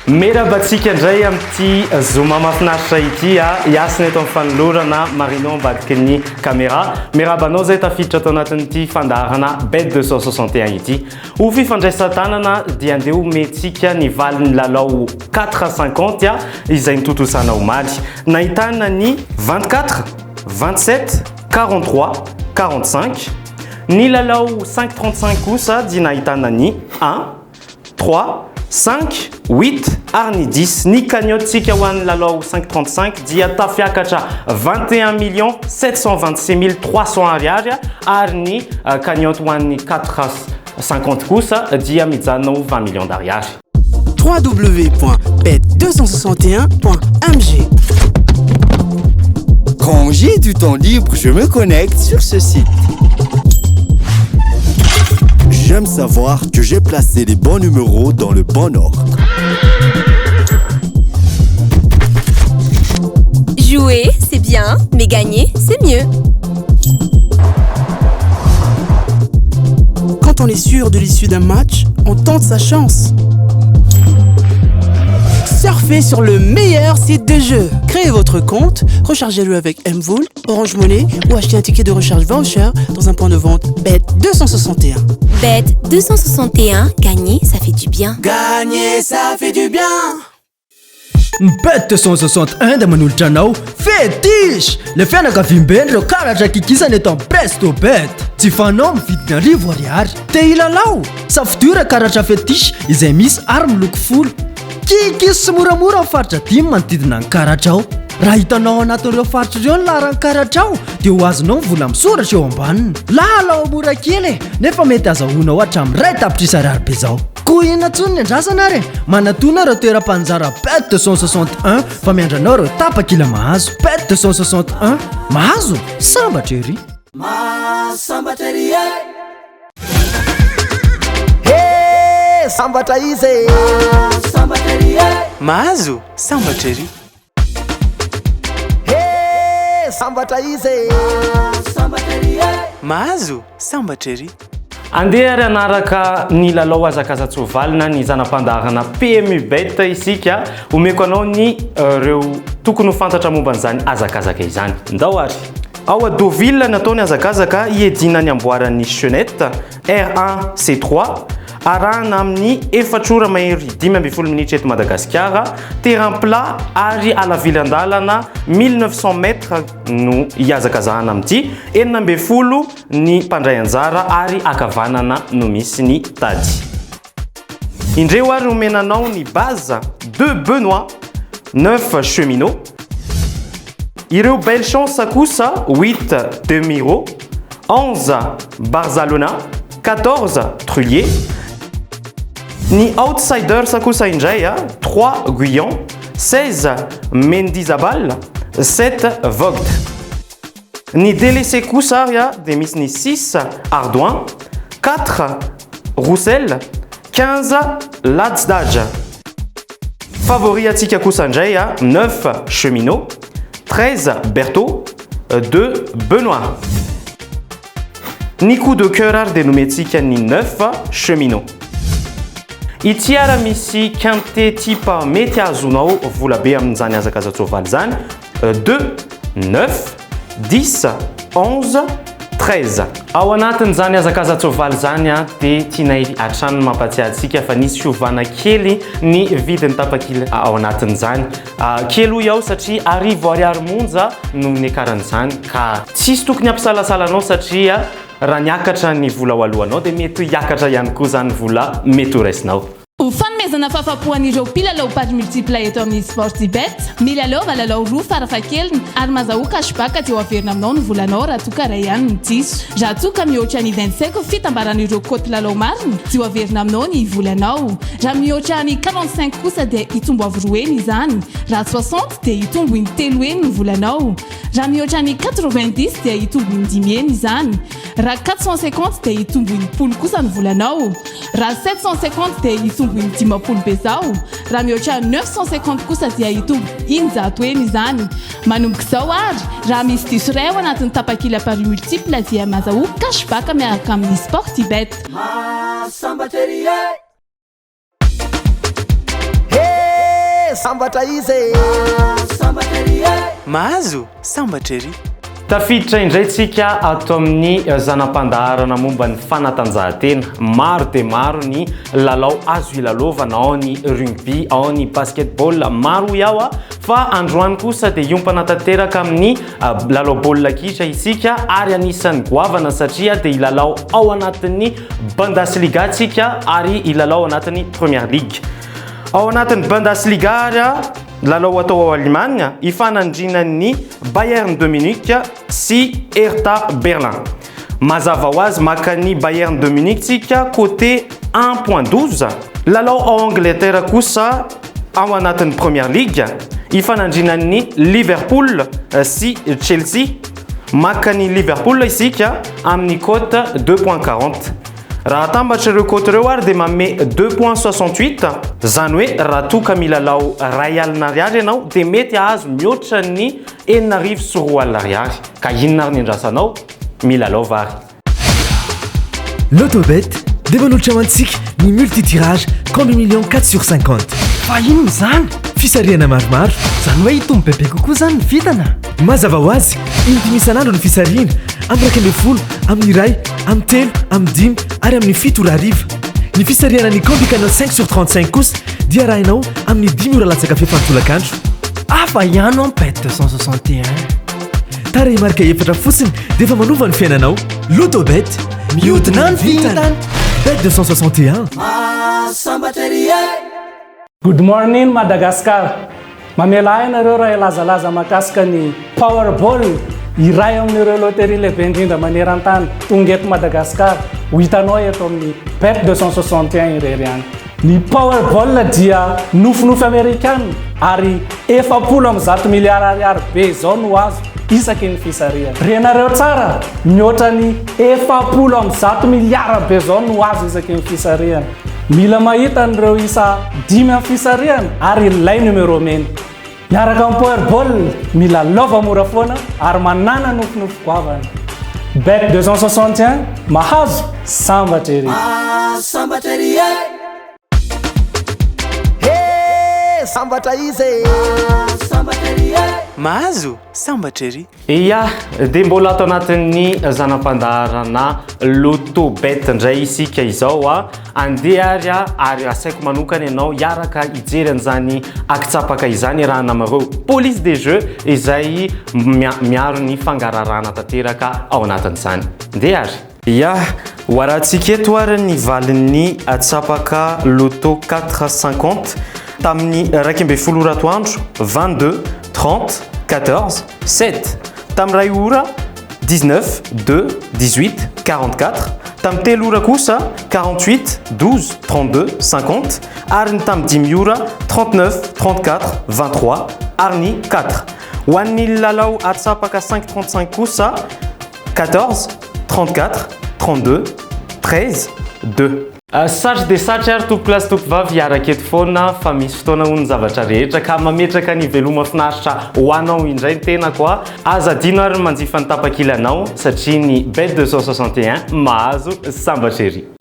Merabatsika indray amin'ity zoma mahafinaritra ity hiasina eto amin'ny fanolorana Marino ambadiky ny caméra. Merabanao zay tafiditra tao anatin'ity fandaharana Bet 261 ity. Ho fifandraisan-tanana dia andeha omentsika ny valin'ny lalao 450 izay nitontosana omaly. Nahitana ny 24, 27, 43, 45. Ny lalao 535 kosa dia nahitana ny 1, 3, 5, 8 ary ny 10. Ny cagnotte-tsika ho an'ny lalao 535 dia tafiakatra 21 726 300 ariary ary ny cagnotte ho an'ny 450 kosa dia mijanona 20 millions d'ariary. www.bet261.mg. Quand j'ai du temps libre, je me connecte sur ce site. J'aime savoir que j'ai placé les bons numéros dans le bon ordre. Jouer, c'est bien, mais gagner, c'est mieux. Quand on est sûr de l'issue d'un match, on tente sa chance. Surfez sur le meilleur site de jeu. Créez votre compte, rechargez-le avec Mvool, Orange Money ou achetez un ticket de recharge voucher dans un point de vente Bet 261. Bet 261, gagner, ça fait du bien. Gagner, ça fait du bien. Bet 261 da manolotra anao fetish le fianakaviam-beny reo karatra kikisana eto amin'ny Presto Bet. Tsy fanao mividina arivo ariary. Te hilalao safidiora karatra fetish izay misy ary miloko folo. Kikis sy moramora amin'ny faritra dimy manodidina ny karatra ao. Raha hitanao anatin'ireo faritra ireo ny laran'ny karatra ao dia ho azonao vola misoratra eo ambaniny. Lalao mora kely nefa mety azahoanao hatramin'ny ray tapitrisa ariary be zao. Koa inona ntsony ny andrasana re manatona ireo toeram-panjara Bet 261 fa miandranao ireo tapakila mahazo. Bet 261 mahazo sambatra ery. Sambatra ery Sambatra izy sambatra ery mahazo sambatra ery. Sambatra izy sambatra ery mahazo sambatra ery. Andeha ary anaraka ny lalao hazakazatsovalina ny zanam-pandaharana PMU Bet isika omeko anao ny reo tokony ho fantatra momba an'izany hazakazaka izany. Ndao ary ao a Deauville nataony hazakazaka iedina ny amboaran'ny Chenette R1 C3 arahana amin'ny efatrora mahery 12 minitra eto Madagasikara, terrain plat ary alavilan-dalana 1900 mètres no ihazakazahana amin'ity, 40 ny mpandray anjara ary akavanana no misy ny tady. Indreo ary omenanao ny base 2 Benoît, 9 Cheminot, ireo Belle Chance kosa 8 Demiro, 11 Barzalona, 14 Trullier. Ni Outsiders kosa indray 3 Guyon, 16 Mendizabal, 7 Vogt. Ni délaissé kosa de misy ni 6 Ardouin, 4 Roussel, 15 Ladsdage. Favori atsika kosa indray 9 Cheminot, 13 Berthaud, 2 Benoît. Ni coup de cœur dénommetsika ni 9 Cheminot. Ity ara misy quintet type mety azonao vola be amin'izany hazakazatsovaly zany 2, 9, 10, 11, 13. Ao anatin'izany hazakazatsovaly zany dia tianay hatrany mampatsiahy antsika fa nisy fiovana kely ny vidiny tapakila ao anatin'izany. Kely hoy aho satria arivo ariary monja no nikaran'izany ka tsisy tokony hampisalasalanao satria raha niakatra ny vola ho alohanao dia mety hiakatra ihany koa zany vola mety ho raisinao. Ho fanomezana fahafapoan'ireo mpilalao pady multipla eto amin'ny Sportybet, milalao valalao roa farafahakeliny ary mahazahoa cashback aty ho averina aminao ny volanao raha toa ka ray ihany ny diso. Raha toa ka mihoatra ny 25 fitambaran'ireo côte lalao mariny dia ho averina aminao ny volanao. Raha mihoatra ny 45 kosa dia hitombo avy 2 izany. Raha 60 dia hitombo ny 3 ny volanao. Raha mihoatra ny 90 dia hitombo ny 10 izany. Raha 450 dia hitombo ny 10 kosa ny volanao. Raha 750 dia hitombo ny 10 be zao. Raha mihoatra 950 kosa dia hitombo 100 izany. Manomboka izao ary raha misy diso ray ao anatin'ny tapakila pari multiple dia mahazahoa cashback miaraka amin'ny Sportybet. Sambatra ery sambatra izy mahazo sambatra ery tafiditra indray tsika ato amin'ny zanam-pandaharana momba ny fanatanjahantena maro dia maro ny lalao azo ilalovana ao ny rugby ao ny basketball maro iaho fa androany kosa dia iompana tanteraka amin'ny lalao baolina kitra isika ary anisan'ny goavana satria dia ilalao ao anatin'ny Bundesliga tsika ary ilalao ao anatin'ny Premier League ao anatin'ny Bundesliga ary lalao atao ao Allemagne ifanandrinan'ny Bayern de Munich sy Hertha Berlin. Mazava ho azy maka ny Bayern de Munich tsika côté 1.12. Lalao ao Angleterre kosa ao anatin'ny Premier League ifanandrinan'ny Liverpool sy Chelsea. Maka ny Liverpool isika amin'ny cote 2.40. Raha tambatrareo côte reo ary dia manome 2.68 zany hoe raha toka milalao ray alina ariary ianao dia mety azo mihoatra ny 4 alina ariary ka inona ary ny andrasanao milalao vary. Lotobet dia manolotra mantsika ny multitirage combi million 4/50 fa inona zany fisariana maromaro zany hoe hitombo bebe kokoa zany ny vitana mazava ho azy indimy isan'andro ny fisariana amin'ny 10 amin'ny iray amin'ny 3 amin'ny 5 ary amin'ny 7 ora hariva ny fisariana ny combi canal 5/35 kosa dia arahinao amin'ny 10 ora latsaka fefantolakandro afa ihany en bet 261 tarehy marika efatra fotsiny dia efa manova ny fiainanao Lotobet mihodina ny vitana bet 261 Good morning Madagascar. Mamela ainareo raha ilazalaza makasika ny Powerball iray amin'ireo loterie lehibe indrindra maneran-tany tonga eto Madagascar ho hitanao eto amin'ny bet 261 irery any. Ny Powerball dia nofinofy Amerikana ary 70 miliara ariary be izao no azo isaky ny fisariana. Renareo tsara mihoatra ny 70 miliara be izao no azo isaky ny fisariana. Mila mahita an'ireo isa 5 amin'ny fisariana ary ilay numero mena. Miaraka amin'ny Powerball mila lova mora foana ary manana nofinofy goavana. Bet 261 mahazo sambatra ery. sambatra ery sambatra izy sambatra ery mahazo sambatra ery Ia, dia mbola ato anatin'ny zanam-pandaharana Lotobet indray isika izao andeha ary asaiko manokana ianao hiaraka hijery an'izany akitsapaka izany raha namareo police des jeux izay miaro ny fangararana tanteraka ao anatin'izany. Andeha ary. Ia, ho arahantsika eto ary ny valin'ny atsapaka Loto 450 tamin'ny 12 ora atoandro 22 30 14 7 tamin'ny ray ora 19 2 18 44 tamin'ny telo ora kosa 48 12 32 50 ary ny tamin'ny 10 ora 39 34 23 ary ny 4 ho an'ny lalao atsapaka 535 kosa 14 34 32 13 2 Sarotry dia sarotry ary tompoko lasy tompoko vavy hiaraka eto foana fa misy fotoana hono ny zavatra rehetra ka mametraka ny veloma finaritra ho anao indray ny tena koa azadino ary manjifa ny tapakila anao satria ny bet 261 mahazo sambatra ery.